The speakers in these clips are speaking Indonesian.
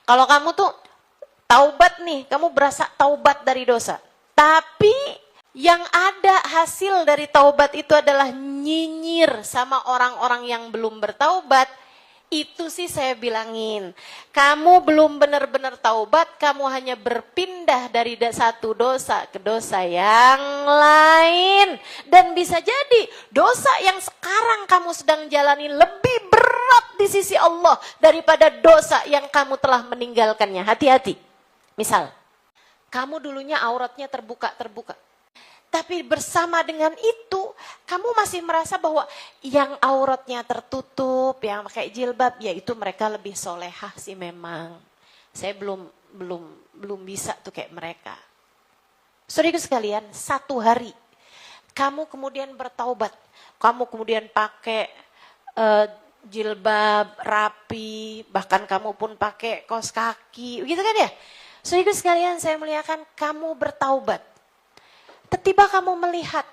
Kalau kamu tuh taubat nih, kamu berasa taubat dari dosa. Tapi yang ada hasil dari taubat itu adalah nyinyir sama orang-orang yang belum bertaubat. Itu sih saya bilangin, kamu belum benar-benar taubat, kamu hanya berpindah dari satu dosa ke dosa yang lain. Dan bisa jadi dosa yang sekarang kamu sedang jalani lebih berat di sisi Allah daripada dosa yang kamu telah meninggalkannya. Hati-hati. Misal, kamu dulunya auratnya terbuka. Tapi bersama dengan itu, kamu masih merasa bahwa yang auratnya tertutup, yang pakai jilbab, ya itu mereka lebih solehah sih memang. Saya belum bisa tuh kayak mereka. Saudaraku sekalian, satu hari kamu kemudian bertaubat, kamu kemudian pakai jilbab rapi, bahkan kamu pun pakai kaos kaki, begitu kan ya? Saudaraku sekalian, saya muliakan, kamu bertaubat. Tiba-tiba kamu melihat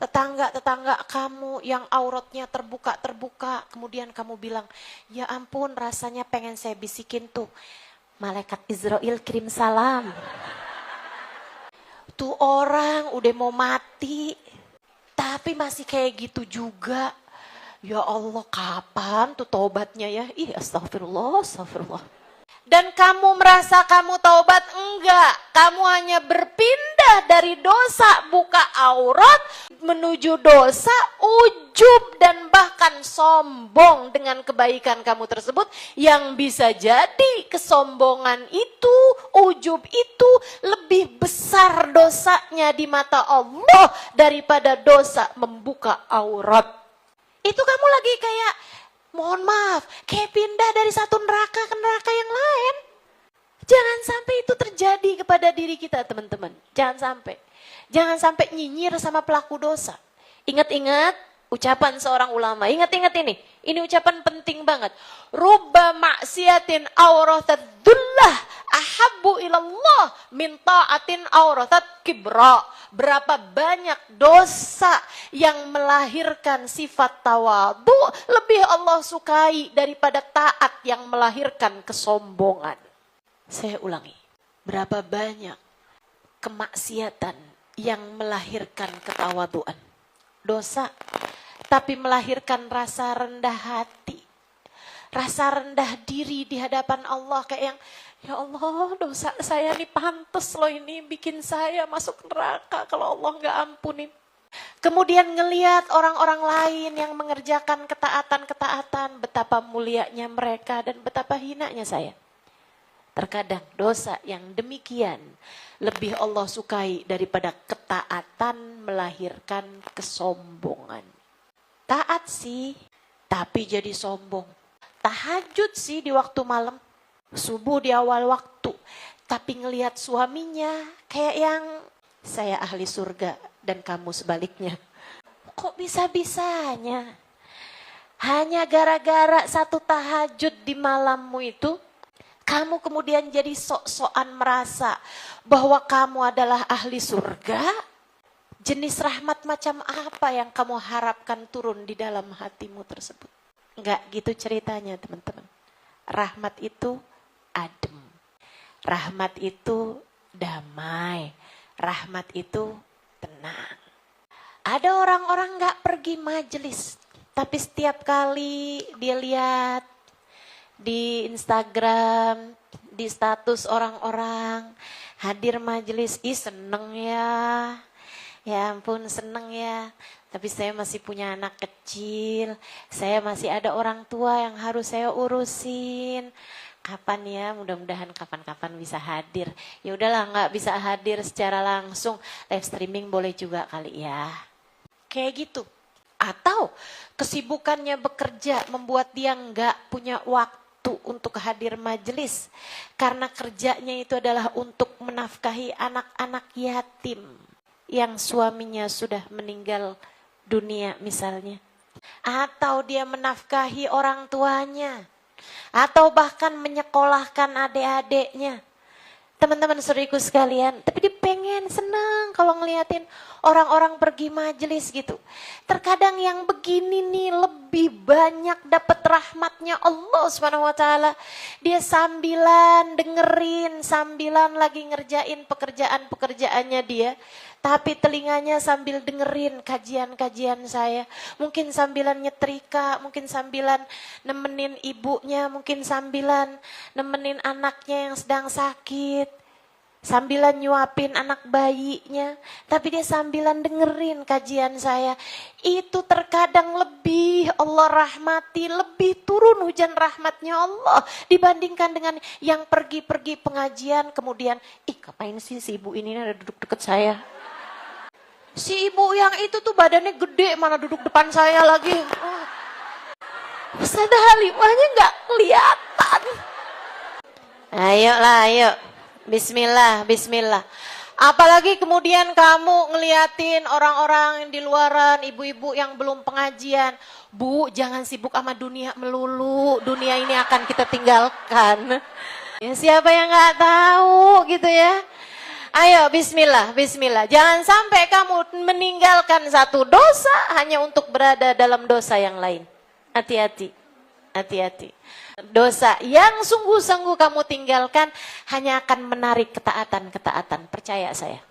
tetangga-tetangga kamu yang auratnya terbuka, kemudian kamu bilang, ya ampun rasanya pengen saya bisikin tuh, malaikat Israel kirim salam. Tuh orang udah mau mati, tapi masih kayak gitu juga. Ya Allah, kapan tuh taubatnya ya? Ih, astagfirullah. Dan kamu merasa kamu taubat? Enggak. Kamu hanya berpindah dari dosa buka aurat menuju dosa ujub dan bahkan sombong dengan kebaikan kamu tersebut, yang bisa jadi kesombongan itu, ujub itu lebih besar dosanya di mata Allah daripada dosa membuka aurat. Itu kamu lagi kayak, mohon maaf, kayak pindah dari satu neraka ke neraka yang lain. Jangan sampai itu terjadi kepada diri kita, teman-teman. Jangan sampai nyinyir sama pelaku dosa. Ingat-ingat ucapan seorang ulama. Ingat-ingat ini. Ini ucapan penting banget. Rubba maksiatin awratadullah ahabbu ilallah min ta'atin awratat kibra. Berapa banyak dosa yang melahirkan sifat tawadu lebih Allah sukai daripada taat yang melahirkan kesombongan. Saya ulangi, berapa banyak kemaksiatan yang melahirkan ketawaduan. Dosa, tapi melahirkan rasa rendah hati. Rasa rendah diri di hadapan Allah, kayak yang, ya Allah, dosa saya nih pantes loh ini bikin saya masuk neraka kalau Allah gak ampunin. Kemudian ngelihat orang-orang lain yang mengerjakan ketaatan-ketaatan, betapa mulianya mereka dan betapa hinanya saya. Terkadang dosa yang demikian lebih Allah sukai daripada ketaatan melahirkan kesombongan. Taat sih, tapi jadi sombong. Tahajud sih di waktu malam, subuh di awal waktu, tapi ngelihat suaminya kayak yang saya ahli surga dan kamu sebaliknya. Kok bisa-bisanya? Hanya gara-gara satu tahajud di malammu itu, kamu kemudian jadi sok-sokan merasa bahwa kamu adalah ahli surga. Jenis rahmat macam apa yang kamu harapkan turun di dalam hatimu tersebut? Enggak gitu ceritanya, teman-teman. Rahmat itu adem. Rahmat itu damai. Rahmat itu tenang. Ada orang-orang enggak pergi majelis, tapi setiap kali dia lihat di Instagram, di status orang-orang hadir majelis, ih seneng ya. Ya ampun seneng ya. Tapi saya masih punya anak kecil, saya masih ada orang tua yang harus saya urusin. Kapan ya, mudah-mudahan kapan-kapan bisa hadir. Ya udahlah, nggak bisa hadir secara langsung, live streaming boleh juga kali ya. Kayak gitu. Atau kesibukannya bekerja membuat dia nggak punya waktu untuk hadir majelis. Karena kerjanya itu adalah untuk menafkahi anak-anak yatim yang suaminya sudah meninggal dunia misalnya. Atau dia menafkahi orang tuanya. Atau bahkan menyekolahkan adik-adiknya. Teman-teman saudariku sekalian, tapi dia pengen senang kalau ngeliatin orang-orang pergi majelis gitu. Terkadang yang begini nih lebih banyak dapat rahmatnya Allah Subhanahu wa taala. Dia sambilan dengerin, sambilan lagi ngerjain pekerjaan-pekerjaannya dia. Tapi telinganya sambil dengerin kajian-kajian saya. Mungkin sambilan nyetrika, mungkin sambilan nemenin ibunya, mungkin sambilan nemenin anaknya yang sedang sakit. Sambilan nyuapin anak bayinya. Tapi dia sambilan dengerin kajian saya. Itu terkadang lebih Allah rahmati, lebih turun hujan rahmatnya Allah. Dibandingkan dengan yang pergi-pergi pengajian kemudian, ngapain sih si ibu ini ada duduk deket saya. Si ibu yang itu tuh badannya gede, mana duduk depan saya lagi. Ustazah Halimahnya gak kelihatan. Ayo. Bismillah, bismillah. Apalagi kemudian kamu ngeliatin orang-orang yang di luaran, ibu-ibu yang belum pengajian. Bu, jangan sibuk sama dunia melulu. Dunia ini akan kita tinggalkan. Ya siapa yang gak tahu gitu ya. Ayo bismillah, bismillah. Jangan sampai kamu meninggalkan satu dosa hanya untuk berada dalam dosa yang lain. Hati-hati, hati-hati. Dosa yang sungguh-sungguh kamu tinggalkan hanya akan menarik ketaatan-ketaatan. Percaya saya.